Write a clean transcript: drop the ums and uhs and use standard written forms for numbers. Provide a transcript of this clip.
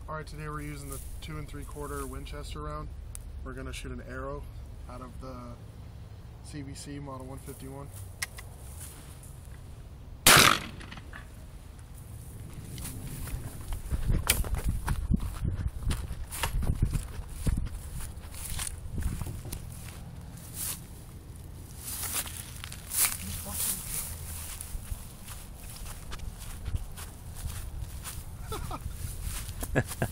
Alright, today we're using the 2 3/4 Winchester round. We're going to shoot an arrow out of the CBC Model 151. Ha